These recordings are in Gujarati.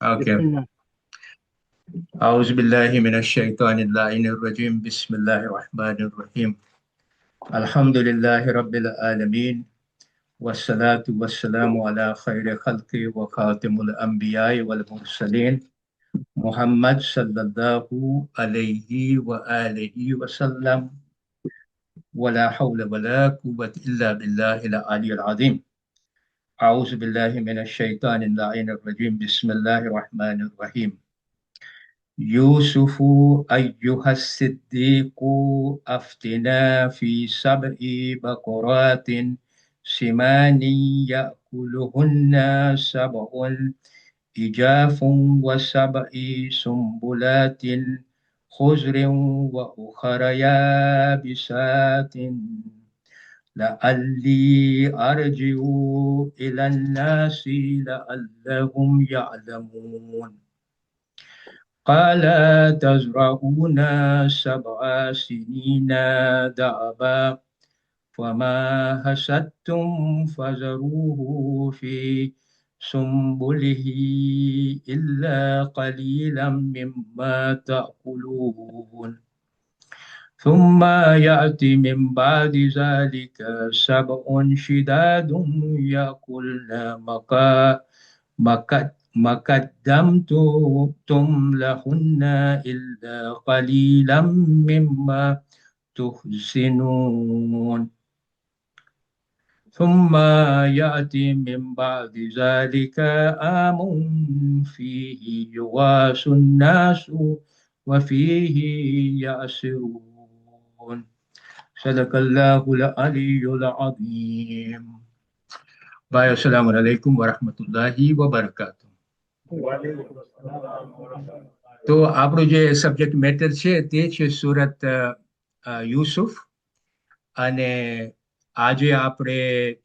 اوكي. أعوذ بالله من الشيطان اللعين الرجيم. بسم الله الرحمن الرحيم. الحمد لله رب العالمين، والصلاة والسلام على خير خلق وخاتم الأنبياء والمرسلين محمد صلى الله عليه وآله وسلم. ولا حول ولا قوة إلا بالله العلي العظيم. أعوذ بالله من الشيطان اللعين الرجيم. بسم الله الرحمن الرحيم. يوسف أيها الصديق أفتنا في 7 بقرات سمان يأكلهن 7 إجاف و7 سنبلات خضر وأخر يابسات لعلي أرجع إلى الناس لعلهم يعلمون. قال تزرعون 7 سنين دأبا فما حصدتم فذروه في سنبله إلا قليلا مما تأكلون. ثم يأتي من بعد ذلك 7 شداد يأكلن ما قدمتم لهن إلا قليلا مما تحسنون. ثم يأتي من بعد ذلك عام فيه يغاث الناس وفيه يعصرون. صدق الله العلي العظيم. भाई अस्सलाम वालेकुम वरहमतुल्लाहि वबरकातुहू. તો આપણું જે સબ્જેક્ટ મેટર છે તે છે સુરત યુસુફ, અને આજે આપણે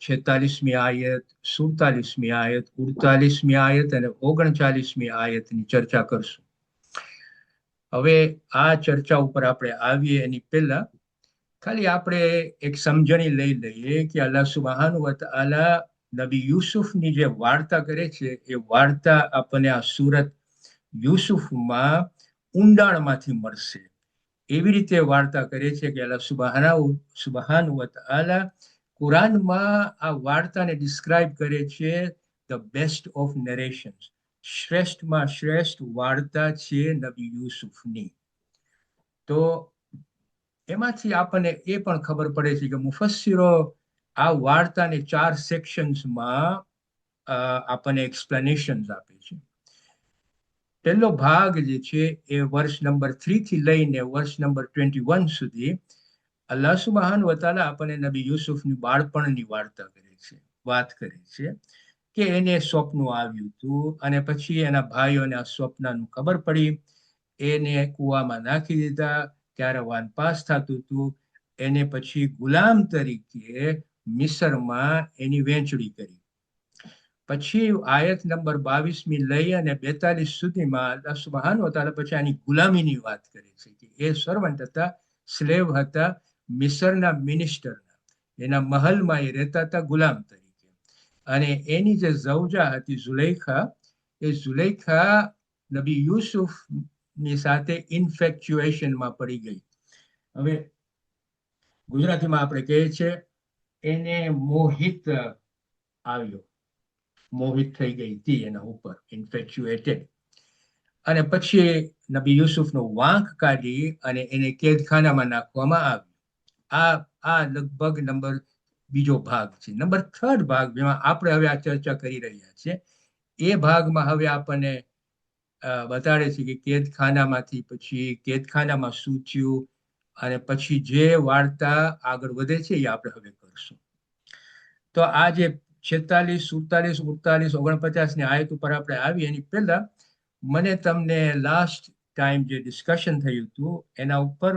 46મી આયત, 47મી આયત, 48મી આયત અને 39મી આયતની ચર્ચા કરશું. હવે આ ચર્ચા ઉપર આપણે આવીએ એની પહેલા ખાલી આપણે એક સમજણી લઈ લઈએ કે અલ્લાહ સુબ્હાનહુ વ તઆલા નબી યુસુફની જે વાર્તા કરે છે એ વાર્તા આપણને આ સુરત યુસુફમાં ઊંડાણમાંથી મળશે. એવી રીતે વાર્તા કરે છે કે અલ્લાહ સુબ્હાનહુ વ તઆલા કુરાનમાં આ વાર્તાને ડિસ્ક્રાઇબ કરે છે ધ બેસ્ટ ઓફ નરેશન્સ. શ્રેષ્ઠમાં શ્રેષ્ઠ વાર્તા છે નબી યુસુફની. તો એમાંથી આપણને એ પણ ખબર પડે છે કે મુફસ્સિરો આ વાર્તાને 4 સેક્શન્સમાં આપણને એક્સપ્લેનેશન્સ આપે છે. પહેલો ભાગ જે છે એ વર્ષ નંબર 3 થી લઈને વર્ષ નંબર 21 સુધી અલ્લાહ સુબ્હાનહુ વ તઆલા આપણને નબી યુસુફની બાળપણની વાર્તા કરે છે, વાત કરે છે કે એને સ્વપ્ન આવ્યું હતું અને પછી એના ભાઈઓને આ સ્વપ્નનું ખબર પડી, એને કૂવામાં નાખી દીધા, ત્યારે વાનપાસ થતું હતું. એને પછી ગુલામ તરીકે મિસરમાં એની વેચણી કરી. પછી આયત નંબર 22મી લઈ અને 42 સુધીમાં અલ્લાહ સુબ્હાનહુ વ તઆલા પછી આની ગુલામીની વાત કરે છે કે એ સર્વન્ટ હતા, સ્લેવ હતા, મિસરના મિનિસ્ટરના, એના મહલમાં એ રહેતા હતા ગુલામ તરીકે. અને એની જે ઝૌજા હતી ઝુલેખા, એ ઝુલેખા નબી યુસુફની સાથે ઇન્ફેક્ચ્યુએશનમાં પડી ગઈ. હવે ગુજરાતીમાં આપણે કહીએ છીએ એને મોહિત આવ્યો, મોહિત થઈ ગઈ હતી એના ઉપર, ઇન્ફેક્ચ્યુએટેડ. અને પછી નબી યુસુફનો વાંક કાઢી અને એને કેદખાનામાં નાખવામાં આવ્યો. આ લગભગ નંબર બીજો ભાગ છે. નંબર 3rd ભાગ જેમાં આપણે હવે આ ચર્ચા કરી રહ્યા છીએ, એ ભાગમાં હવે આપણને બતાડે છે કે કેદખાનામાંથી પછી કેદખાનામાં શું થયું અને પછી જે વાર્તા આગળ વધે છે એ આપણે હવે કરશું. તો આ જે 46, 47, 48, 49ની આયત ઉપર આપણે આવી એની પહેલા મને તમને લાસ્ટ ટાઈમ જે ડિસ્કશન થયું હતું એના ઉપર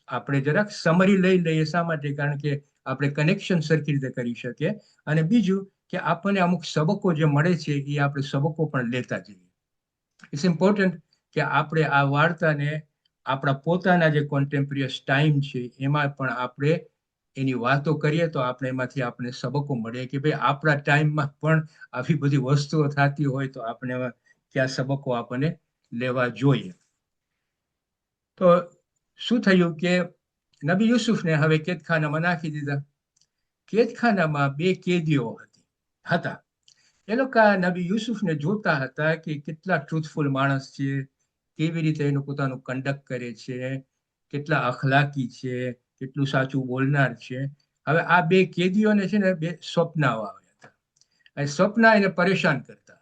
આપણે જરાક સમરી લઈ લઈએ. શા માટે? કારણ કે આપણે કનેક્શન સરખી રીતે કરી શકીએ, અને બીજું કે આપણને અમુક સબકો જે મળે છે એ આપણે સબકો પણ લેતા જઈએ. ઇટ્સ ઇમ્પોર્ટન્ટ કે આપણે આ વાર્તાને આપણા પોતાના જે કોન્ટેમ્પરરી ટાઈમ છે એમાં પણ આપણે એની વાતો કરીએ તો આપણે એમાંથી આપણે સબકો મળે કે ભાઈ આપણા ટાઈમમાં પણ આવી બધી વસ્તુઓ થતી હોય તો આપણે ક્યાં સબકો આપણને લેવા જોઈએ. તો શું થયું કે નબી યુસુફને હવે કેદખાનામાં નાખી દીધા. કેદખાનામાં બે કેદીઓ હતા. એ લોકો નબી યુસુફને જોતા હતા કે કેટલા ટ્રુથફુલ માણસ છે, કેવી રીતે એનું પોતાનું કન્ડક્ટ કરે છે, કેટલા અખલાકી છે, કેટલું સાચું બોલનાર છે. હવે આ બે કેદીઓને છે ને બે સ્વપ્નાઓ આવ્યા હતા અને સ્વપ્ન એને પરેશાન કરતા હતા.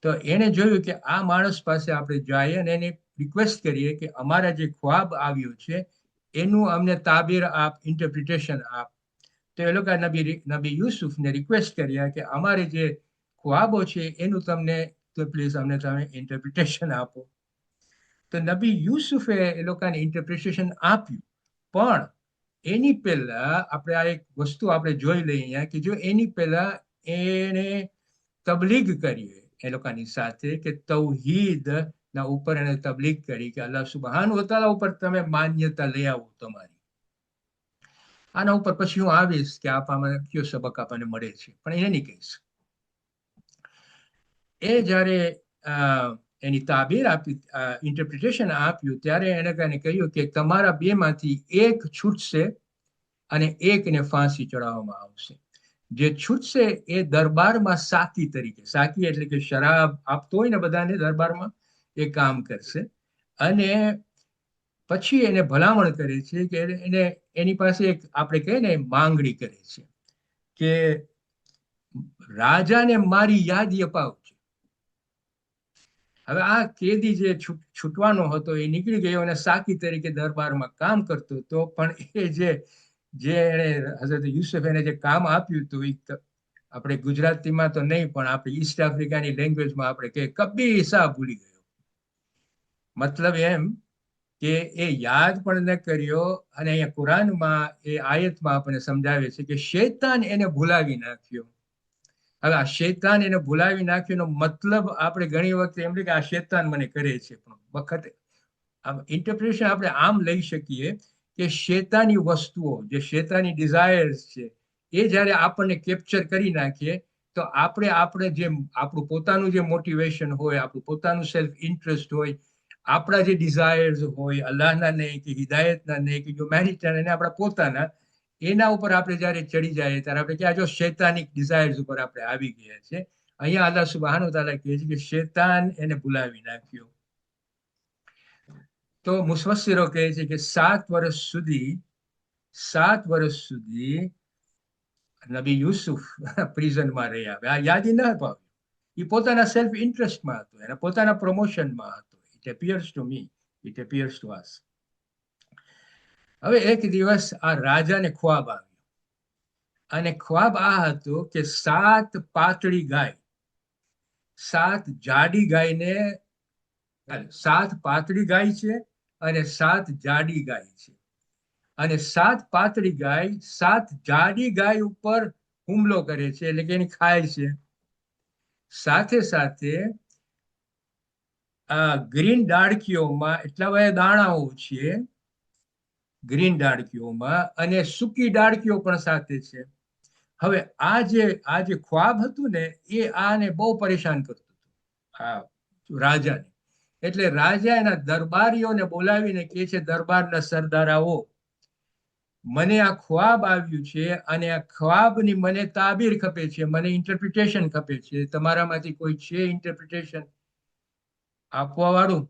તો એને જોયું કે આ માણસ પાસે આપણે જઈએ અને એને રિક્વેસ્ટ કરીએ કે અમારા જે ખ્વાબ આવ્યું છે એનું અમને તાબીર આપ, ઇન્ટરપ્રિટેશન આપ. તો એ લોકો નબી યુસુફને રિક્વેસ્ટ કર્યા કે અમારે જે ખ્વાબો છે એનું તમને તો પ્લીઝ અમને તમે ઇન્ટરપ્રિટેશન આપો. તો નબી યુસુફે એ લોકોને ઇન્ટરપ્રિટેશન આપ્યું. પણ એની પહેલા આપણે આ એક વસ્તુ આપણે જોઈ લઈએ અહીંયા કે જો એની પહેલા એને તબલીગ કરી એ લોકોની સાથે કે તૌહીદ ના ઉપર એને તબલીગ કરી કે અલ્લાહ સુબહાન વતાલા ઉપર તમે માન્યતા લઈ આવો તમારી. આના ઉપર પછી હું આવીશ કે આપવામાં કયો સબક આપણને મળે છે, પણ એ નહીં કહીશ. એ જ્યારે એની તાબીર આપી, ઇન્ટરપ્રિટેશન આપ્યું, ત્યારે એને કને કહ્યું કે તમારા બેમાંથી એક છૂટશે અને એકને ફાંસી ચડાવવામાં આવશે. જે છૂટશે એ દરબારમાં સાકી તરીકે, સાકી એટલે કે શરાબ આપતો હોય ને બધાને દરબારમાં, એ કામ કરશે. અને પછી એને ભલામણ કરે છે કે એને એની પાસે એક આપણે કહીએ ને માંગણી કરે છે કે રાજાને મારી યાદી અપાવજો. હવે આ કેદી જે છૂટવાનો હતો એ નીકળી ગયો અને સાકી તરીકે દરબારમાં કામ કરતો હતો. પણ એ જે એને હઝરત યુસુફ એને જે કામ આપ્યું હતું એ આપણે ગુજરાતીમાં તો નહીં પણ આપણે ઈસ્ટ આફ્રિકાની લેંગ્વેજમાં આપણે કે કબી સા ભૂલી ગયો. મતલબ એમ કે એ યાદ પણ ન કર્યો. અને અહીંયા કુરાનમાં એ આયતમાં આપણને સમજાવે છે કે શૈતાન એને ભૂલાવી નાખ્યો. હવે આ શૈતાન એને ભૂલાવી નાખ્યોનો મતલબ આપણે ઘણી વખત એમ કે આ શૈતાન મને કરે છે, પણ વખતે ઇન્ટરપ્રિટેશન આપણે આમ લઈ શકીએ કે શૈતાની વસ્તુઓ, જે શૈતાની ડિઝાયર્સ છે, એ જ્યારે આપણને કેપ્ચર કરી નાખીએ તો આપણે જે આપણું પોતાનું જે મોટિવેશન હોય, આપણું પોતાનું સેલ્ફ ઇન્ટરેસ્ટ હોય, આપણા જે ડિઝાયર્સ હોય, અલ્લાહના નહીં કે હિદાયતના નહીં કે હ્યુમેનિટીના નહીં, આપણા પોતાના, એના ઉપર આપણે જયારે ચડી જાય ત્યારે આપણે કે આ જો શૈતાનિક ડિઝાયર્સ ઉપર આપણે આવી ગયા છે. અહીંયા અલ્લાહ સુબ્હાનહુ તઆલા કહે છે કે શૈતાન એને ભૂલાવી નાખ્યો. તો મુફસ્સિરો કહે છે કે 7 વર્ષ સુધી નબી યુસુફ પ્રિઝનમાં રહ્યા. આ યાદી ન અપાવ્યું. એ પોતાના સેલ્ફ ઇન્ટરેસ્ટમાં હતો, એના પોતાના પ્રમોશનમાં હતો. It appears to me, it appears to us. હવે એક દિવસ આ રાજાને ખ્વાબ આવ્યો અને ખ્વાબ આ હતો કે 7 પાતળી ગાય, 7 જાડી ગાયને, 7 પાતળી ગાય છે અને 7 જાડી ગાય છે. અને 7 પાતળી ગાય 7 જાડી ગાય ઉપર હુમલો કરે છે, એટલે કે એને ખાય છે. સાથે સાથે ગ્રીન ડાળકીઓમાં એટલા બધા દાણાઓ છે ગ્રીન ડાળકીઓમાં, અને સૂકી ડાળકીઓ પણ સાથે છે. હવે આ જે ખ્વાબ હતું ને એ આને બહુ પરેશાન કરતું હતું, આ રાજાને. એટલે રાજા એના દરબારીઓને બોલાવીને કહે છે, દરબારના સરદારાઓ, મને આ ખ્વાબ આવ્યું છે અને આ ખ્વાબની મને તાબીર ખપે છે, મને ઇન્ટરપ્રિટેશન ખપે છે. તમારામાંથી કોઈ છે ઇન્ટરપ્રિટેશન આપવા વાળું?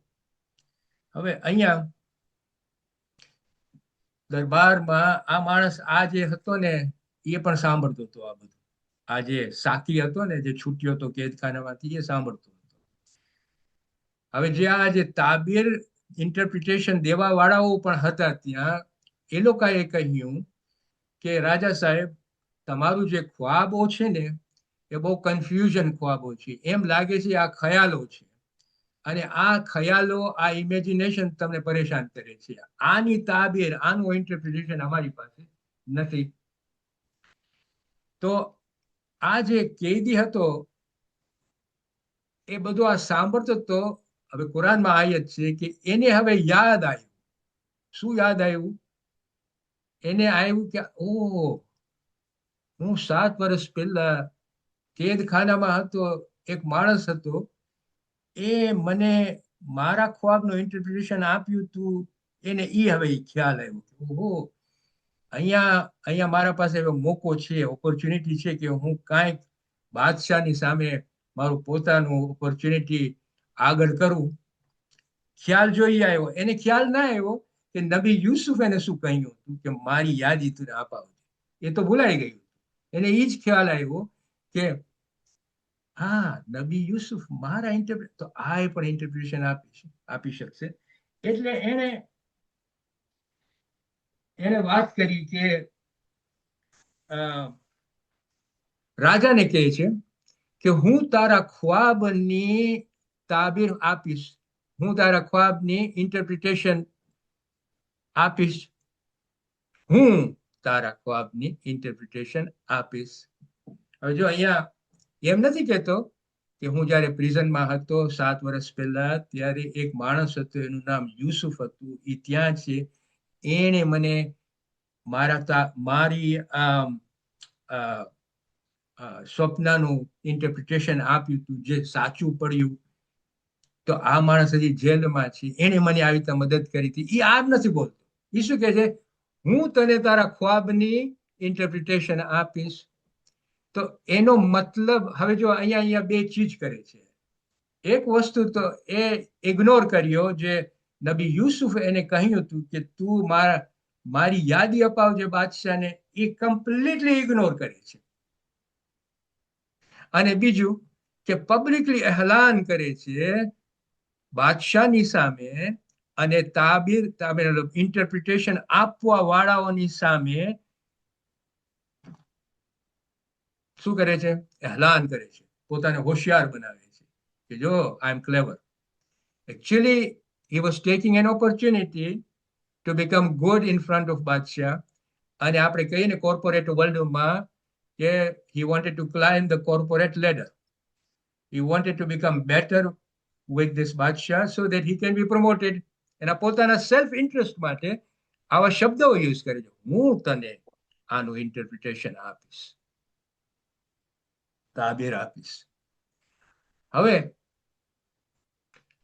હવે અહીંયા દરબારમાં આ માણસ આ જે હતો ને એ પણ સાંભળતો હતો આ બધું. આ જે સાકી હતો ને જે છૂટ્યો હતો કેદખાનામાંથી, એ સાંભળતો હતો. હવે જે તાબીર ઇન્ટરપ્રિટેશન દેવા વાળાઓ પણ હતા ત્યાં, એ લોકોએ કહ્યું કે રાજા સાહેબ, તમારું જે ખ્વાબો છે ને એ બહુ કન્ફ્યુઝન ખ્વાબો છે. એમ લાગે છે આ ખયાલો છે, અને આ ખયાલો, આ ઇમેજિનેશન તમને પરેશાન કરે છે. આની તાબીર, આનું ઇન્ટરપ્રિટેશન અમારી પાસે નથી. તો આ જે કેદી હતો એ બધું આ સાંભળતો હતો. હવે કુરાનમાં આયત છે કે એને હવે યાદ આવ્યું. શું યાદ આવ્યું? એને આવ્યું કે ઓ, હું 7 વર્ષ પહેલા કેદખાનામાં હતો, એક માણસ હતો, એ મને મારા ખ્વાબનું ઇન્ટરપ્રિટેશન આપ્યું હતું, એને હવે ખ્યાલ આવ્યો, ઓહો, અહીંયા અહીંયા મારા પાસે એવો મોકો છે, ઓપોર્ચ્યુનિટી છે કે હું કાંઈક બાદશાહની સામે મારું પોતાનું ઓપોર્ચ્યુનિટી આગળ કરું. ખ્યાલ જોઈ આવ્યો, એને ખ્યાલ ના આવ્યો કે નબી યુસુફ એને શું કહ્યું હતું કે મારી યાદી તું અપાવજે. એ તો ભૂલાઈ ગયું. એને એ જ ખ્યાલ આવ્યો કે હા, નબી યુસુફ મારા ઇન્ટરપ્રિટ, તો આ પણ ઇન્ટરપ્રિટેશન આપી શકશે. એટલે એને એને વાત કરી કે રાજાને કહે છે કે હું તારા ખ્વાબની તાબીર આપીશ, હું તારા ખ્વાબની ઇન્ટરપ્રિટેશન આપીશ, હું તારા ખ્વાબની ઇન્ટરપ્રિટેશન આપીશ. હવે જો અહીંયા એમ નથી કહેતો કે હું જયારે પ્રિઝનમાં હતો 7 વર્ષ પહેલા, ત્યારે એક માણસ હતો, એનું નામ યુસુફ હતું, એ ત્યાં છે, એને મને મારી સ્વપ્નનું ઇન્ટરપ્રિટેશન આપ્યું હતું, જે સાચું પડ્યું. તો આ માણસ હજી જેલમાં છે, એને મને આવી રીતે મદદ કરી હતી. એ આમ નથી બોલતો. એ શું કહે છે? હું તને તારા ખ્વાબની ઇન્ટરપ્રિટેશન આપીશ. તો એનો મતલબ હવે જો અહીંયા બે ચીજ કરે છે. એક વસ્તુ તો એ ઇગ્નોર કર્યો જે નબી યુસુફ એને કહ્યું હતું કે તું મારી યાદી અપાવજે બાદશાહને, એ કમ્પ્લીટલી ઇગ્નોર કરે છે. અને બીજું કે પબ્લિકલી એલાન કરે છે બાદશાહની સામે અને તાબીર ઇન્ટરપ્રિટેશન આપવા વાળાઓની સામે. શું કરે છે? એલાન કરે છે, પોતાને હોશિયાર બનાવે છે કે જો આઈ એમ ક્લેવર. Actually, he was taking an opportunity to become good in front of Badshah. અને આપણે કહીએ ને કોર્પોરેટ વર્લ્ડમાં કે he wanted to climb the corporate ladder. He wanted to become better with this Badshah so that he can be promoted. એના પોતાના સેલ્ફ ઇન્ટરેસ્ટ માટે આવા શબ્દો યુઝ કરે છે, હું તને આનું ઇન્ટરપ્રિટેશન આપીશ, તાબીર આપીશ. હવે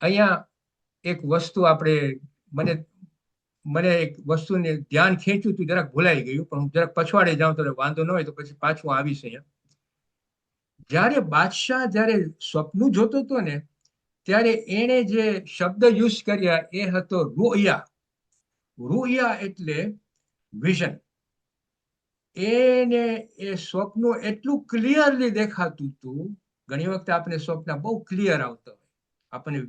અહીંયા એક વસ્તુ આપણે મને એક વસ્તુને ધ્યાન ખેંચ્યું હતું, જરાક ભૂલાઈ ગયું, પણ હું જરાક પછવાડે જાઉં તો વાંધો ન હોય, તો પછી પાછું આવીશ અહીંયા. જ્યારે બાદશાહ જ્યારે સ્વપ્ન જોતો હતો ને, ત્યારે એને જે શબ્દ યુઝ કર્યા એ હતો રૂયા. રૂયા એટલે વિઝન. એને એ સ્વપ્ન એટલું ક્લિયરલી દેખાતું હતું. ઘણી વખતે આપણે સ્વપ્ન બહુ ક્લિયર આવતા હોય, આપણને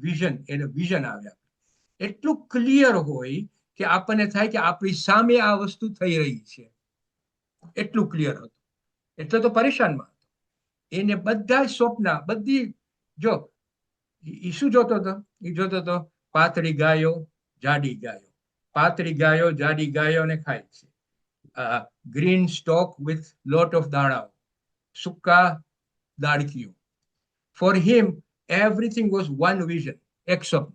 વિઝન આવ્યા, એટલું ક્લિયર હોય કે આપણને થાય કે આપણી સામે આ વસ્તુ થઈ રહી છે, એટલું ક્લિયર હતું. એટલે તો પરેશાનમાં હતો. એને બધા સ્વપ્ન, બધી, જો એ શું જોતો હતો? એ જોતો હતો પાતળી ગાયો, જાડી ગાયો, પાતળી ગાયો જાડી ગાયોને ખાય છે, green stalk with lot of દાણાઓ, સુકા દાડકીઓ. For him everything was one vision, એક સ્વપ્ન.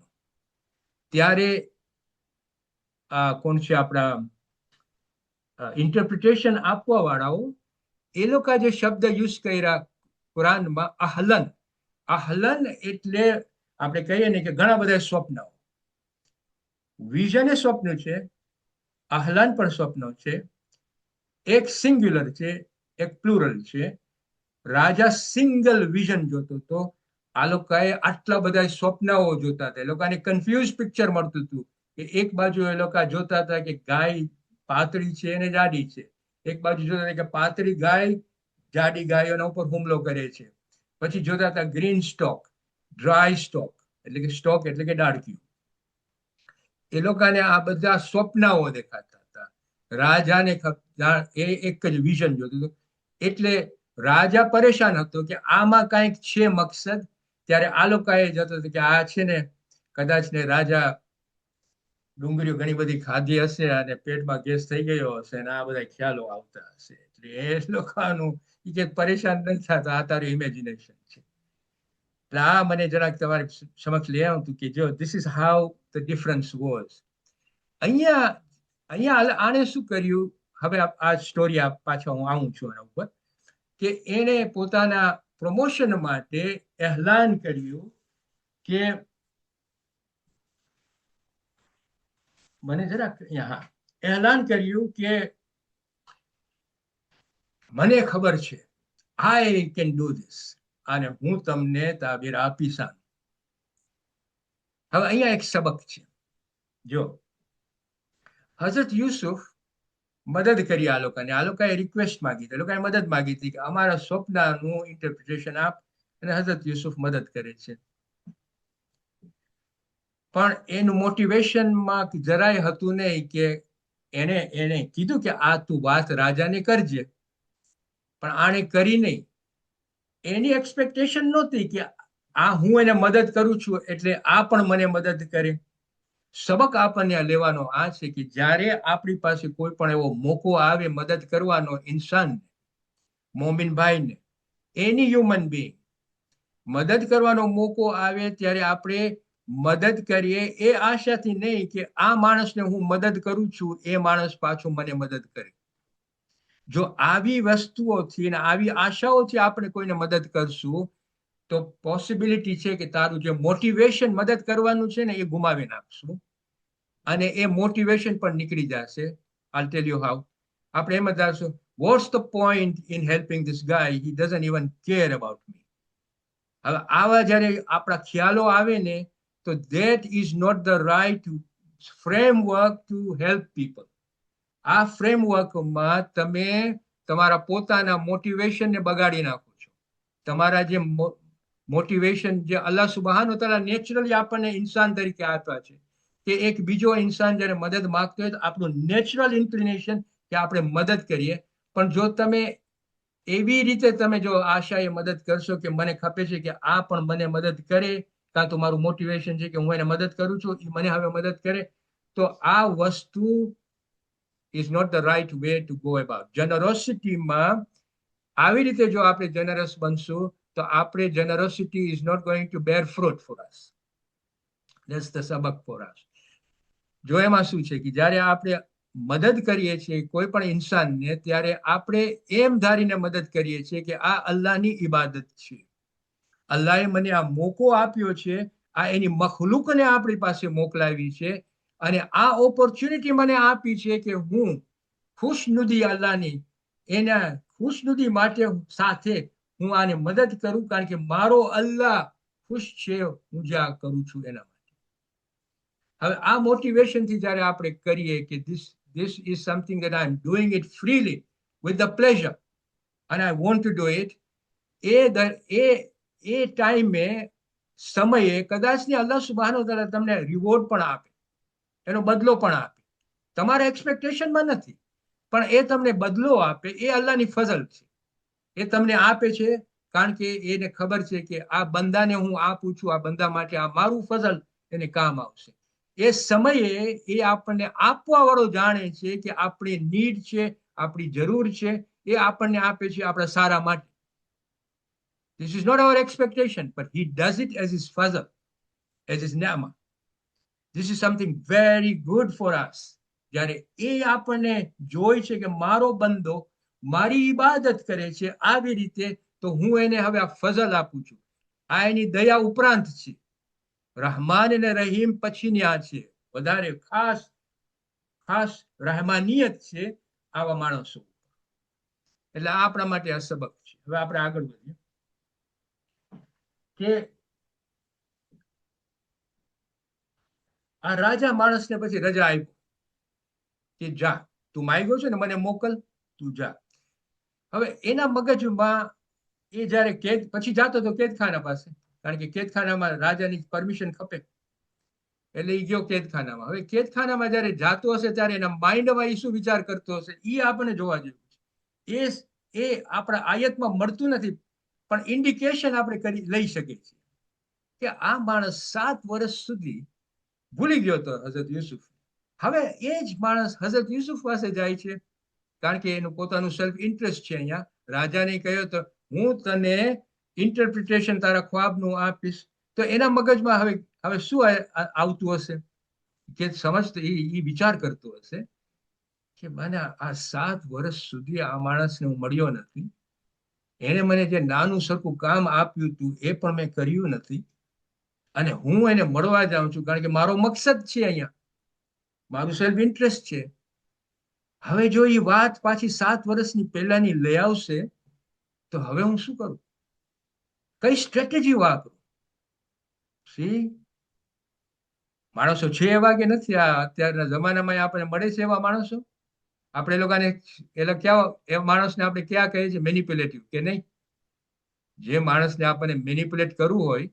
ત્યારે કોણ છે આપણા ઇન્ટરપ્રિટેશન આપવા વાળાઓ, એ લોકો જે શબ્દ યુઝ કર્યા કુરાનમાં, અહલન. અહલન એટલે આપણે કહીએ ને કે ઘણા બધા સ્વપ્નો. વિઝન એ સ્વપ્ન છે, અહલન પણ સ્વપ્નો છે. એક સિંગ્યુલર છે, એક પ્લુરલ છે. રાજા સિંગલ વિઝન જોતો હતો, આ લોકોએ આટલા બધા સ્વપ્નાઓ જોતા હતા. એ લોકોને કન્ફ્યુઝ પિક્ચર મળતું હતું કે એક બાજુ એ લોકો જોતા હતા કે ગાય પાતળી છે અને જાડી છે, એક બાજુ જોતા હતા કે પાતળી ગાય જાડી ગાયોના ઉપર હુમલો કરે છે, પછી જોતા હતા ગ્રીન સ્ટોક, ડ્રાય સ્ટોક એટલે કે સ્ટોક એટલે કે ડાળકીઓ. એ લોકોને આ બધા સ્વપ્નાઓ દેખાતા હતા. રાજાને એ એક જ વિઝન જોતું હતું. એટલે રાજા પરેશાન હતો કે આમાં કંઈક છે મકસદ. ત્યારે આ લોકોએ જતો હતો કે આ છે ને કદાચ ને રાજા ડુંગળીઓ ઘણી બધી ખાધી હશે અને પેટમાં ગેસ થઈ ગયો હશે અને આ બધા ખ્યાલો આવતા હશે. એટલે એ લોકોનું કે પરેશાન નથી થતા, આ તારું ઇમેજિનેશન છે. એટલે આ મને જરાક તમારી સમક્ષ લઈ આવ્યું કે જો this is how the difference was. અહીંયા અહીંયા આણે શું કર્યું હવે આ સ્ટોરી પાછો હું આવું છું એના ઉપર કે એણે પોતાના પ્રમોશન માટે એલાન કર્યું કે મને જરાક હા એલાન કર્યું કે મને ખબર છે આઈ કેન ડુ ધીસ અને હું તમને તાબીર આપીશ. હવે અહીંયા એક સબક છે. જો હઝરત યુસુફ મદદ કરી આ લોકોએ રિક્વેસ્ટ માંગી હતી, લોકોએ મદદ માંગી હતી કે અમારા સ્વપ્નનું ઇન્ટરપ્રિટેશન આપ, અને હઝરત યુસુફ મદદ કરે છે. પણ એનું મોટિવેશનમાં જરાય હતું નહીં કે એને કીધું કે આ તું વાત રાજાને કરજે, પણ આણે કરી નહીં. એની એક્સપેક્ટેશન નહોતી કે આ હું એને મદદ કરું છું એટલે આ પણ મને મદદ કરે. સબક આપણને લેવાનો આ છે કે જ્યારે આપણી પાસે કોઈ પણ એવો મોકો આવે મદદ કરવાનો ઇન્સાનને, મોમિનભાઈને, એની હ્યુમન બીંગ મદદ કરવાનો મોકો આવે ત્યારે આપણે મદદ કરીએ એ આશાથી નહીં કે આ માણસને હું મદદ કરું છું એ માણસ પાછું મને મદદ કરે. જો આવી વસ્તુઓથી અને આવી આશાઓથી આપણે કોઈને મદદ કરશું તો પોસિબિલિટી છે કે તારું જે મોટિવેશન મદદ કરવાનું છે ને એ ગુમાવી નાખશું, અને એ મોટિવેશન પણ નીકળી જશે. I'll tell you how. આપણે એમ જ ધારશું, what's the point in helping this guy? He doesn't even care about me. હવે આવા જ્યારે આપણા ખ્યાલો આવે ને તો that is not the right framework to help people. આ ફ્રેમવર્કમાં તમે તમારા પોતાના મોટિવેશનને બગાડી નાખો છો. તમારા જે મોટિવેશન જે અલ્લાહ સુબહાન તઆલા નેચરલી આપણને ઇન્સાન તરીકે આપ્યા છે કે એક બીજો ઇન્સાન જ્યારે મદદ માંગતો હોય તો આપણું નેચરલ ઇન્ક્લિનેશન કે આપણે મદદ કરીએ. પણ જો તમે એવી રીતે તમે જો આશાએ મદદ કરશો કે મને ખપે છે કે આ પણ મને મદદ કરે, કાં તો મારું મોટિવેશન છે કે હું એને મદદ કરું છું, એ મને હવે મદદ કરે, તો આ વસ્તુ is not the right way to go about. Generosityમાં આવી રીતે જો આપણે જનરસ બનશું તો આપણે generosity is not going to bear fruit for us. That's the sabak for us. જો એમાં શું છે કે જ્યારે આપણે મદદ કરીએ છીએ કોઈ પણ ઇન્સાનને ત્યારે આપણે એમ ધારીને મદદ કરીએ છીએ કે આ અલ્લાહની ઇબાદત છે, અલ્લાહે મને આ મોકો આપ્યો છે, આ એની મખલુકને આપણી પાસે મોકલાવી છે, અને આ ઓપોર્ચ્યુનિટી મને આપી છે કે હું ખુશનુદી અલ્લાહની એના ખુશનુદી માટે સાથે હું આને મદદ કરું, કારણ કે મારો અલ્લાહ ખુશ છે હું જે આ કરું છું એના માટે. હવે આ મોટિવેશનથી જ્યારે આપણે કરીએ કે this is something that I am doing it freely with the pleasure and I want to do it, એ ટાઈમે સમયે કદાચને અલ્લાહ સુબહાનો તઆલા તમને રિવોર્ડ પણ આપે, એનો બદલો પણ આપે. તમારા એક્સપેક્ટેશનમાં નથી, પણ એ તમને બદલો આપે. એ અલ્લાહની ફઝલ છે. એ તમને આપે છે કારણ કે એને ખબર છે કે આ બંદાને હું આપું છું, આ બંદા માટે આ મારું ફઝલ એને કામ આવશે. એ સમયે એ આપણને આપવા વાળો જાણે છે કે આપણી નીડ છે, આપણી જરૂર છે, એ આપણને આપે છે આપણા સારા માટે. This is not our expectation, but he does it as his fazl, as his ni'mah. This is something very good for us. જ્યારે એ આપણને જોઈ છે કે મારો બંદો મારી ઇબાદત કરે છે આવી રીતે, તો હું એને હવે આ ફઝલ આપું છું. આ એની દયા ઉપરાંત છે. રહમાન અને રહીમ પછીની આ છે, વધારે ખાસ ખાસ રહેમાનિયત છે આવા માણસો. એટલે આપણા માટે આ સબક છે. હવે આપણે આગળ વધીએ કે આ રાજા માણસને પછી રજા આપ્યો કે જા, તું માંગ્યો છે ને મને મોકલ, તું જા. હવે એના મગજમાં એ જયારે પછી જાતો તો કેદખાના પાસે, કારણ કે કેદખાનામાં રાજાની પરમિશન ખપે, એટલે એ ગયો કેદખાનામાં. હવે કેદખાનામાં જયારે જાતો હશે ત્યારે એના માઇન્ડમાં એ શું વિચાર કરતો હશે એ આપણે જોવા જેવું છે. એ આપણા આયતમાં મળતું નથી, પણ ઇન્ડિકેશન આપણે લઈ શકીએ છીએ કે આ માણસ 7 વર્ષ સુધી ભૂલી ગયો હતો હઝરત યુસુફ. હવે એ જ માણસ હઝરત યુસુફ પાસે જાય છે, કારણ કે એનું પોતાનું સેલ્ફ ઇન્ટરેસ્ટ છે. અહીંયા રાજાને કહ્યું તો હું તને ઇન્ટરપ્રિટેશન તારા ખ્વાબનું આપીશ. તો એના મગજમાં હવે શું આવતું હશે કે સમજતો એ વિચાર કરતો હશે કે મને આ 7 વર્ષ સુધી આ માણસને હું મળ્યો નથી. એને મને જે નાનું સરખું કામ આપ્યું હતું એ પણ મેં કર્યું નથી. અને હું એને મળવા જાઉં છું કારણ કે મારો મકસદ છે અહીંયા, મારું સેલ્ફ ઇન્ટરેસ્ટ છે. હવે જો એ વાત પાછી 7 વર્ષની પહેલાની લઈ આવશે તો હવે હું શું કરું? કઈ સ્ટ્રેટેજી વાપરું? સી માણસો છે એવા કે નથી? આ અત્યારના જમાનામાં આપણે મળે છે એવા માણસો? આપણે લોકોને એટલે ક્યાં એ માણસને આપણે ક્યાં કહીએ છીએ? મેનિપ્યુલેટિવ કે નહીં? જે માણસને આપણને મેનિપ્યુલેટ કરવું હોય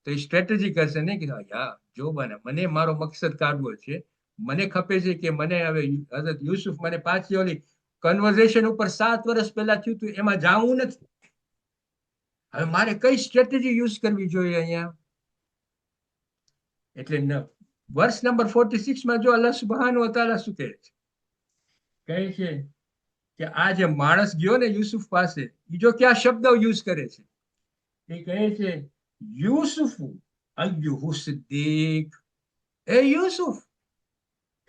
તો એ સ્ટ્રેટેજી કરશે નહીં કે યા જો બને મને મારો મકસદ કાઢવો છે, મને ખપે છે કે મને હવે હઝરત યુસુફ મને પાછી ઓલી કન્વર્ઝેશન ઉપર 7 વર્ષ પહેલા થયું હતું એમાં જાવું નથી. હવે મારે કઈ સ્ટ્રેટેજી યુઝ કરવી જોઈએ અહીંયા? એટલે વર્ષ નંબર 46 જો અલ્લાહ સુબ્હાનહુ વ તઆલા શું કહે છે? કહે છે કે આ જે માણસ ગયો ને યુસુફ પાસે, એ જો ક્યાં શબ્દ યુઝ કરે છે? એ કહે છે યુસુફ અય્યુહુ સિદ્દીક, એ યુસુફ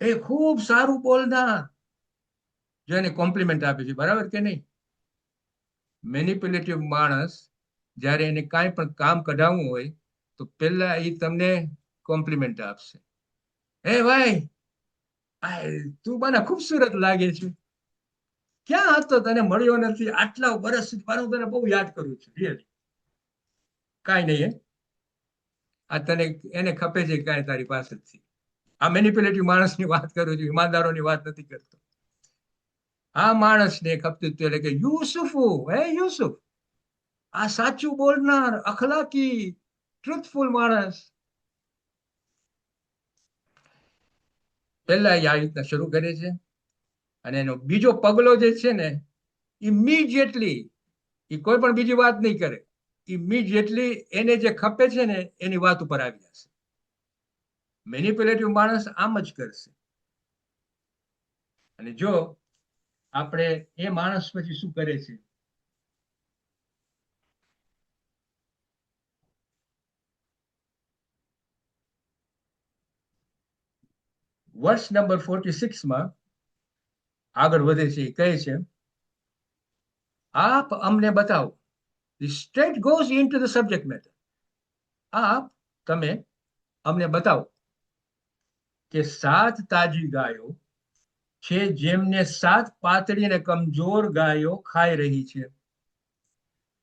એ ખૂબ સારું બોલનાર. જો એને કોમ્પ્લિમેન્ટ આપે છે, બરાબર કે નહીં? મેનિપ્યુલેટિવ માણસ જ્યારે એને કાંઈ પણ કામ કઢાવવું હોય તો પહેલા એ તમને કોમ્પ્લિમેન્ટ આપશે. હે ભાઈ, તું મને ખૂબસૂરત લાગે છે, ક્યાં હતો? તને મળ્યો નથી આટલા વર્ષ સુધી, હું તને બહુ યાદ કરું છું, રિયલી. કાંઈ નહીં, આ તને એને ખપે છે કાંઈ તારી પાસેથી? આ મેનિપ્યુલેટિવ માણસની વાત કરું છું, ઈમાનદારોની વાત નથી કરતો. આ માણસને ખપતું હતું એટલે કે યુસુફુ, હે યુસુફ, આ સાચું બોલનાર, અખલાકી, ટ્રુથફુલ માણસ. પહેલા આ રીતના શરૂ કરે છે. અને એનો બીજો પગલો જે છે ને, ઇમિડિયેટલી એ કોઈ પણ બીજી વાત નહીં કરે, ઇમિડિયેટલી એને જે ખપે છે ને એની વાત ઉપર આવી જશે. મેનિપ્યુલેટિવ માણસ આમ જ કરશે. અને જો આપણે એ માણસ પછી શું કરે છે? વર્ષ નંબર 46 આગળ વધે છે. કહે છે આપ અમને બતાવો. Straight goes into the subject matter. તમે અમને બતાવો કે 7 તાજી ગાયો છે જેમને 7 પાતળી અને કમજોર ગાયો ખાઈ રહી છે,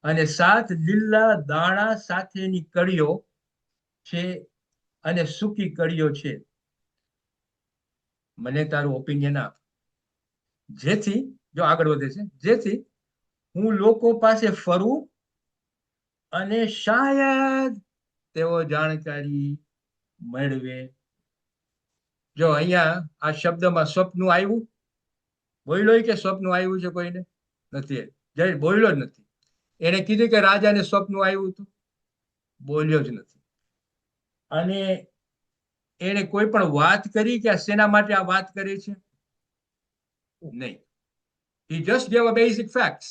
અને 7 લીલા દાણા સાથેની કળીઓ છે અને સૂકી કળીઓ છે. મને તારું ઓપિનિયન આપ. જેથી જો આગળ વધે છે, જેથી હું લોકો પાસે ફરું અને શાયદ તેઓ જાણકારી મેળવે. જો અહીંયા આ શબ્દમાં સ્વપ્ન આવ્યું? બોલ્યો કે સ્વપ્ન આવ્યું છે કોઈને? નથી. જય બોલ્યો જ નથી. એને કીધું કે રાજાને સ્વપ્ન આવ્યું હતું? બોલ્યો જ નથી. અને એને કોઈ પણ વાત કરી કે શેના માટે આ વાત કરે છે? નહીં. He just gave a basic facts.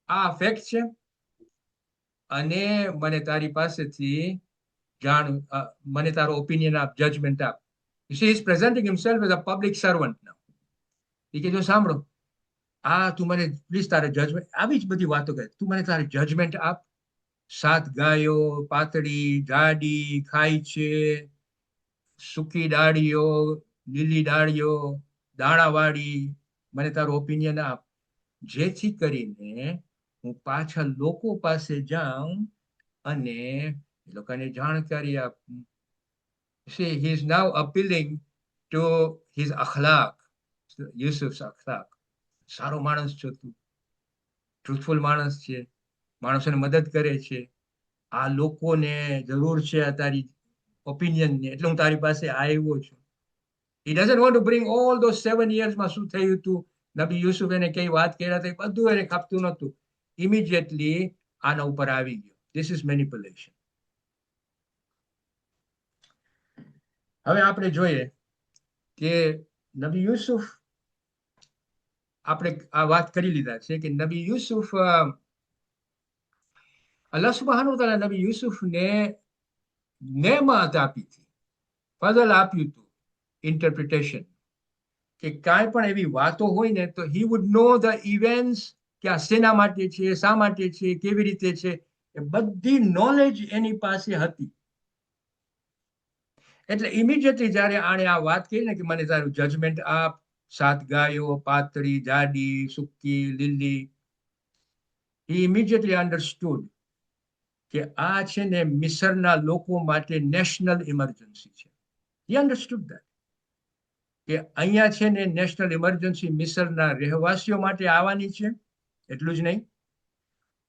આ ફેક્ટ છે અને મને તારી પાસેથી જાણ, મને તારો ઓપિનિયન આપ, જજમેન્ટ આપ. You see, he's presenting himself as a public servant now. એ કે જો સાંભળો, તું મને પ્લીઝ તારે જજમેન્ટ, આવી જ બધી વાતો કરે, તું મને તારે જજમેન્ટ આપ. 7 ગાયો પાતળી જાડી ખાય છે, સૂકી ડાળીઓ, લીલી ડાળીઓ, દાણાવાળી. મને તારો ઓપિનિયન આપ, જેથી કરીને હું પાછા લોકો પાસે જાઉં અને એ લોકોને જાણકારી આપું. See, he is now appealing to his akhlaq, યુસુફ's akhlaq. સારો માણસ છો તું, ટ્રુથફુલ માણસ છે, માણસોને મદદ કરે છે, આ લોકોને જરૂર છે આ તારી ઓપિનિયનની, એટલે હું તારી પાસે આવ્યો છું. He doesn't want to bring all those 7 yearsમાં શું થયું હતું, નબી યુસુફ એને કઈ વાત કર્યા હતા, બધું એને ખપતું નહોતું. ઇમિડિયેટલી આના ઉપર આવી ગયો. This is manipulation. હવે આપણે જોઈએ કે નબી યુસુફ, આપણે આ વાત કરી લીધા છે કે નબી યુસુફ, અલ્લાહ સુબ્હાનહુ વ તઆલા નબી યુસુફને નેમત આપી હતી, ફઝલ આપ્યું હતું, ઇન્ટરપ્રિટેશન. કે કાંઈ પણ એવી વાતો હોય ને તો he would know the events, કે આ શેના માટે છે, શા માટે છે, કેવી રીતે છે, એ બધી નોલેજ એની પાસે હતી. એટલે ઇમિડિયેટલી જયારે આણે આ વાત કરી ને કે મને તારું જજમેન્ટ આપ, 7 ગાયો, પાતળી, જાડી, સૂકી, લીલી, he immediately understood કે આ છે ને મિસરના લોકો માટે નેશનલ ઇમરજન્સી છે. he understood that કે અહીંયા છે ને નેશનલ ઇમરજન્સી મિસરના રહેવાસીઓ માટે આવવાની છે, એટલું જ નહીં,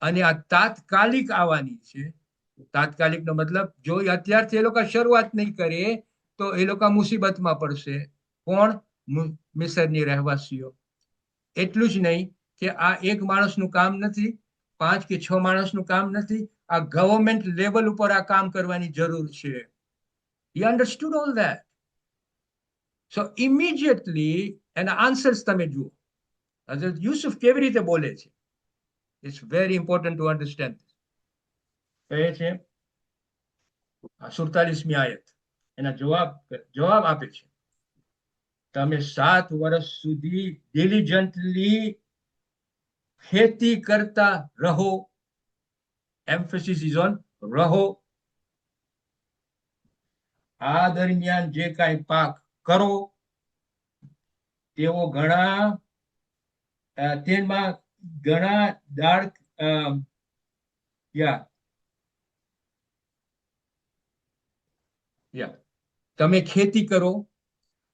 અને આ તાત્કાલિક આવવાની છે. તાત્કાલિકનો મતલબ જો અત્યારથી એ લોકો શરૂઆત નહીં કરે તો એ લોકો મુસીબતમાં પડશે. કોણ? મિસરની રહેવાસીઓ. એટલું જ નહીં કે આ એક માણસનું કામ નથી, 5 કે 6 માણસનું કામ નથી, આ ગવર્મેન્ટ લેવલ ઉપર આ કામ કરવાની જરૂર છે. he understood all that. so immediately એના આન્સર્સ તમે જુઓ, હઝરત યુસુફ કેવી રીતે બોલે છે. It's very important to understand. કહે છે 47મી આયત, એના જવાબ આપે છે, તમે 7 વર્ષ સુધી ડિલિજન્ટલી ખેતી કરતા રહો. એમ્ફેસિસ ઇઝ ઓન રહો. આ દરમિયાન જે કાંઈ પાક કરો તેઓ તેમાં ઘણા દાળ તમે ખેતી કરો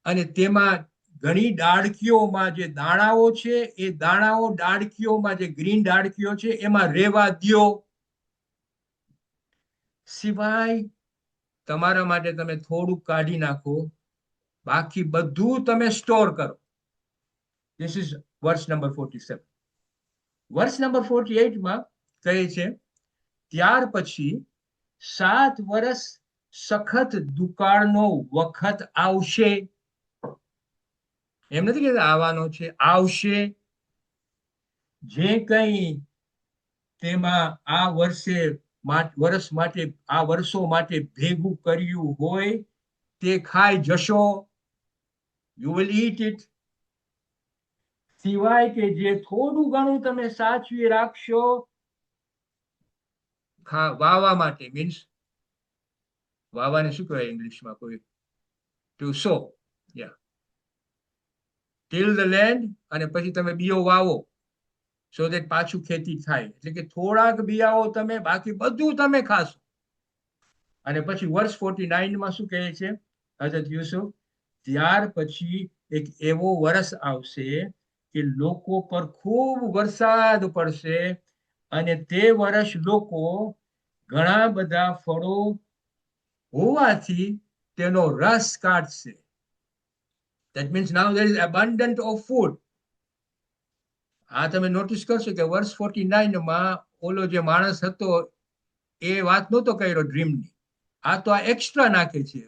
અને તેમાં ઘણી ડાળકીઓમાં જે દાણાઓ છે એ દાણાઓ ડાળકીઓમાં જે ગ્રીન ડાળકીઓ છે એમાં રહેવા દ્યો. સિવાય તમારા માટે તમે થોડુંક કાઢી નાખો, બાકી બધું તમે સ્ટોર કરો. This is verse number 47. Verse number 48માં કહે છે, ત્યાર પછી 7 વર્ષ સખત દુકાળનો વખત આવશે. એમ નથી કહેતા આવવાનો છે, આવશે. જે કંઈ તેમાં આ વર્ષો માટે ભેગું કર્યું હોય તે ખાઈ જશો. You will eat it. સિવાય કે જે થોડું ઘણું તમે સાચવી રાખશો વાવા માટે, મીન્સ વાવાને શું કહેવાય ઇંગ્લિશમાં, કોઈ to sow, till the land, અને પછી તમે બીઓ વાવો સો દેટ પાછું ખેતી થાય. એટલે કે થોડાક બિયાઓ તમે, બાકી બધું તમે ખાશો. અને પછી વર્ષ 49માં શું કહે છે હઝરત યુસુફ, ત્યાર પછી એક એવો વર્ષ આવશે કે લોકો પર ખૂબ વરસાદ પડશે અને તે વર્ષ લોકો ઘણા બધા ફળો હોવાથી તેનો રસ કાઢશે. That means now there is abundant of food. આ તમે નોટિસ કરશો કે વર્ષ 49માં ઓલો જે માણસ હતો એ વાત નહોતો કર્યો ડ્રીમની. આ તો આ એક્સ્ટ્રા નાખે છે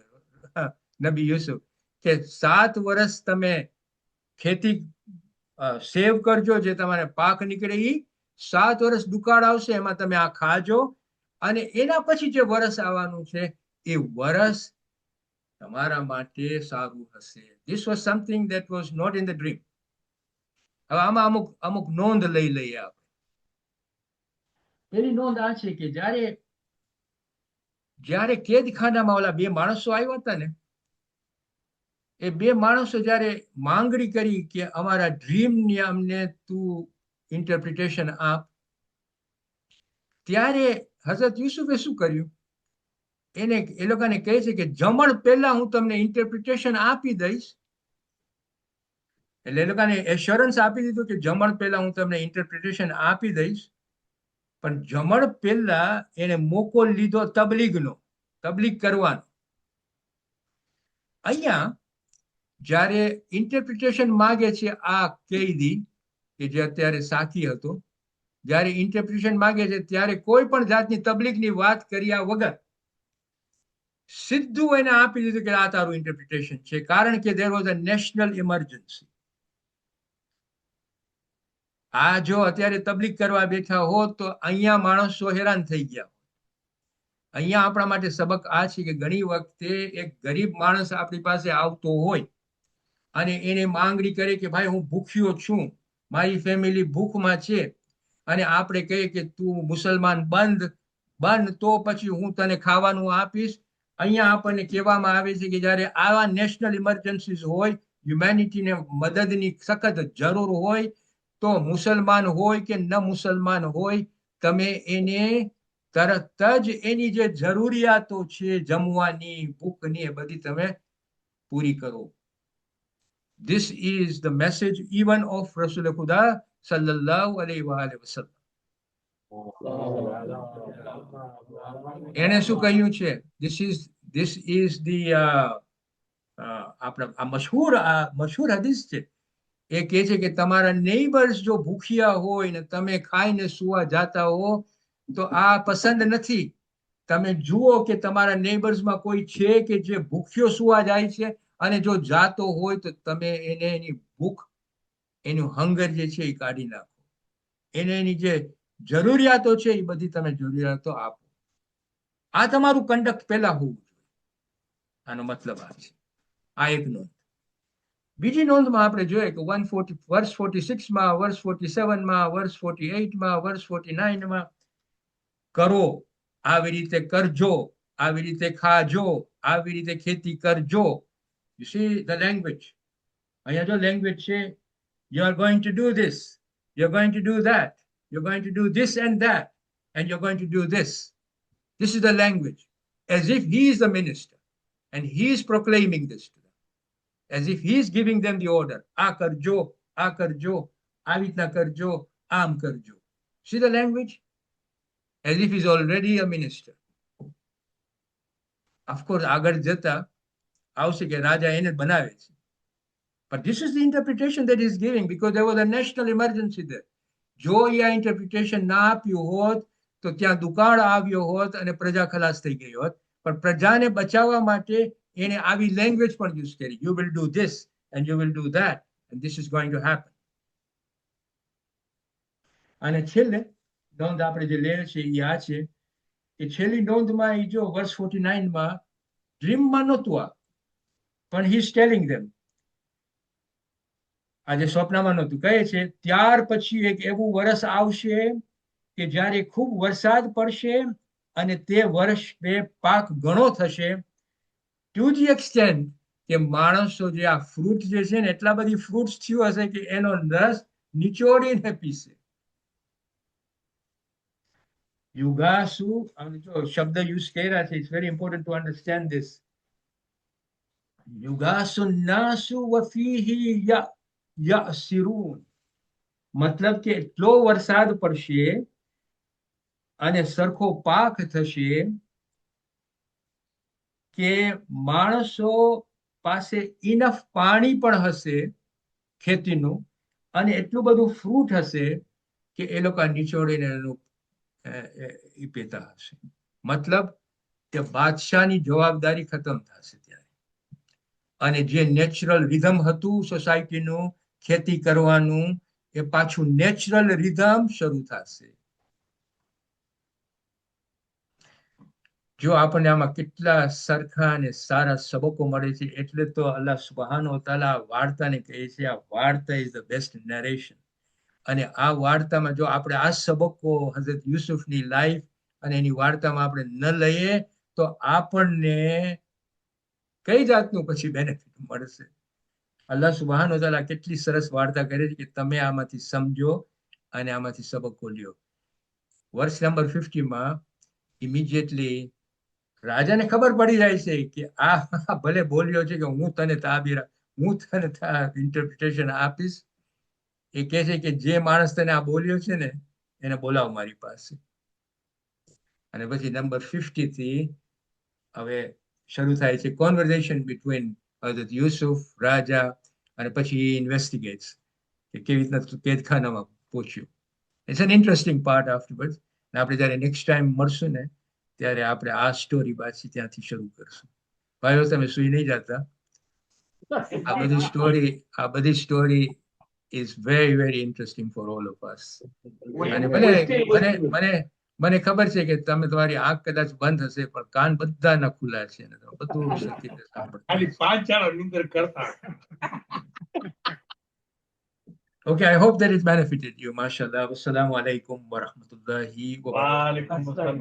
નબી યુસુફ કે 7 વર્ષ તમે ખેતી સેવ કરજો, જે તમારે પાક નીકળે એ 7 વર્ષ દુકાળ આવશે, એમાં તમે આ ખાજો, અને એના પછી જે વર્ષ આવવાનું છે એ વર્ષ તમારા માટે સારું હશે. This was something that was not in the dream. હવે આમાં અમુક નોંધ લઈ લઈએ આપણે. પેલી નોંધ આ છે કે જ્યારે કેદખાનામાં ઓલા 2 માણસો આવ્યા હતા ને, એ 2 માણસો જ્યારે માંગણી કરી કે અમારા ડ્રીમની અમને તું ઇન્ટરપ્રિટેશન આપ, ત્યારે હઝરત યુસુફે શું કર્યું, એ લોકોને કહે છે કે જમણ પહેલા હું તમને ઇન્ટરપ્રિટેશન આપી દઈશ. એટલે એ લોકોને એશ્યોરન્સ આપી દીધું કે જમણ પહેલા હું તમને ઇન્ટરપ્રિટેશન આપી દઈશ. પણ જમણ પહેલા એને મોકો લીધો તબલીગ કરવાનો. અહીંયા જ્યારે ઇન્ટરપ્રિટેશન માગે છે આ કેદી, કે જે અત્યારે સાકી હતો, જ્યારે ઇન્ટરપ્રિટેશન માગે છે ત્યારે કોઈ પણ જાતની તબલીગની વાત કર્યા વગર સીધું એને આપી દીધું કે આ તારું ઇન્ટરપ્રિટેશન છે, કારણ કે there was a national emergency. આ જો અત્યારે તબલીગ કરવા બેઠા હોત તો અહીંયા માણસો હેરાન થઈ ગયા. અહીંયા આપણા માટે સબક આ છે કે ઘણી વખતે એક ગરીબ માણસ આપણી પાસે આવતો હોય અને એને માંગણી કરે કે ભાઈ હું ભૂખ્યો છું, મારી ફેમિલી ભૂખમાં છે, અને આપણે કહીએ કે તું મુસલમાન બંધ તો પછી હું તને ખાવાનું આપીશ. અહીંયા આપણને કહેવામાં આવે છે કે જ્યારે આવા નેશનલ ઇમરજન્સીઝ હોય, હ્યુમેનિટીને મદદની સખત જરૂર હોય, તો મુસલમાન હોય કે ન મુસલમાન હોય, તમે એને તરત જ એની જે જરૂરિયાતો છે જમવાની, ભૂખની, એ બધી તમે પૂરી કરો. This is the message even of Rasul Khuda sallallahu alaihi wasallam. એને શું કહ્યું છે? This is the આપણા મશહૂર હદીસ છે. એ કહે છે કે તમારા નેબર્સ જો ભૂખ્યા હોય ને તમે ખાઈને સુવા જાતા હો તો આ પસંદ નથી. તમે જુઓ કે તમારા નેબર્સમાં કોઈ છે કે જે ભૂખ્યો સુવા જાય છે, અને જો જાતો હોય તો તમે એને એની ભૂખ, એનું હંગર જે છે એ કાઢી નાખો. એને એની જે જરૂરિયાતો છે એ બધી તમે જરૂરિયાતો આપો. આ તમારું કંડક્ટ પહેલા હોવું જોઈએ. આનો મતલબ આ છે. આ એક નોંધ. બીજી નોંધમાં આપણે જોઈએ કે વર્ષ 46માં, વર્ષ 47માં, વર્ષ 48માં, વર્ષ 49માં કરો, આવી રીતે કરજો, આવી રીતે ખાજો, આવી રીતે ખેતી કરજો. You see the language. અહીંયા જો લેંગ્વેજ છે, you are going to do this, you're going to do that, you're going to do this and that, and you're going to do this. This is the language, as if he is the minister and he is proclaiming this to them, as if he is giving them the order. આ કરજો, આવી રીતના કરજો, આમ કરજો. See the language? As if he is already a minister. Of course, આગળ જતા આવશે કે રાજા એને બનાવે છે. But this is the interpretation that he is giving because there was a national emergency there. જો એ આ interpretation ના આપ્યું હોત તો ત્યાં દુકાળ આવ્યો હોત અને પ્રજા ખલાસ થઈ ગઈ હોત. પણ પ્રજાને બચાવવા માટે એને આવી લેંગ્વેજ પણ યુઝ કરી. You will do this and you will do that and this is going to happen. અને છેલ્લે નોંધ આપણે જે લે છે એ આ છે કે છેલ્લી નોંધમાં એ જો વર્ષ 49માં ડ્રીમમાં નહોતું આ, પણ he is telling them. આજે સ્વપ્નમાં નહોતું, કહે છે ત્યાર પછી એક એવું વર્ષ આવશે કે જ્યારે ખૂબ વરસાદ પડશે અને તે વર્ષે પાક ઘણો થશે, ટુ ધી એક્સટેન્ટ કે માણસો જે આ ફ્રૂટ જે છે ને, એટલા બધી ફ્રૂટ્સ થયું હશે કે એનો રસ નિચોડીને પીશે. યુગાસુ, જો શબ્દ યુઝ કર્યા છે, it's very important to understand this. યુગાસુ નાસુ વફીહી યસિરૂન, મતલબ કે એટલો વરસાદ પડશે અને સરખો પાક થશે કે માણસો પાસે ઇનફ પાણી પણ હશે ખેતીનું, અને એટલું બધું ફ્રૂટ હશે કે એ લોકો નિચોડીને એનું પીતા હશે. મતલબ કે બાદશાહની જવાબદારી ખતમ થશે ત્યારે, અને જે નેચરલ રિધમ હતું સોસાયટીનું ખેતી કરવાનું, એ પાછું નેચરલ રિધમ શરૂ થશે. જો આપણને આમાં કેટલા સરખા અને સારા સબકો મળે છે. એટલે તો અલ્લાહ સુબ્હાનહુ વ તઆલા વાર્તાને કહે છે આ વાર્તા ઇઝ ધ બેસ્ટ નરેશન. અને આ વાર્તામાં જો આપણે આ સબકો હઝરત યુસુફની લાઈફ અને એની વાર્તામાં આપણે ન લઈએ તો આપણને કઈ જાતનું પછી બેનિફિટ મળશે? અલ્લાહ સુબ્હાનહુ વ તઆલા કેટલી સરસ વાર્તા કરે છે કે તમે આમાંથી સમજો અને આમાંથી સબકો લ્યો. વર્ષ નંબર 50માં ઇમિડિયેટલી રાજાને ખબર પડી જાય છે કે આ ભલે બોલ્યો છે કે હું તને ઇન્ટરપ્રિટેશન આપીશ. એ કહે છે કે જે માણસ તને આ બોલ્યો છે ને એને બોલાવો મારી પાસે. અને પછી નંબર 50 થી હવે શરૂ થાય છે કોન્વર્ઝેશન બિટવીન હઝરત યુસુફ રાજા, અને પછી ઇન્વેસ્ટિગેટ્સ કે કેવી રીતના કેદખાનામાં પહોંચ્યું. It's an interesting part afterwards. અને આપણે જ્યારે નેક્સ્ટ ટાઈમ મળશું ને ત્યારે આપણે આ સ્ટોરી પાછી ત્યાંથી શરૂ કરશું. ભાઈઓ તમે સુઈ નહીં જતા. આ બધી story is very very interesting for all of us. અને મને મને ખબર છે કે તમારી આંખ કદાચ બંધ હશે પણ કાન બધાના ખુલ્લા છે અને તમે બધું સરખી રીતે સાંભળતા ખાલી હશો. 5 જણા નિંદર કરતા. Okay, I hope that it benefited you. MashaAllah. Wassalamu alaikum wa rahmatullahi wa barakatuh. વાલેકુમ અસલામ.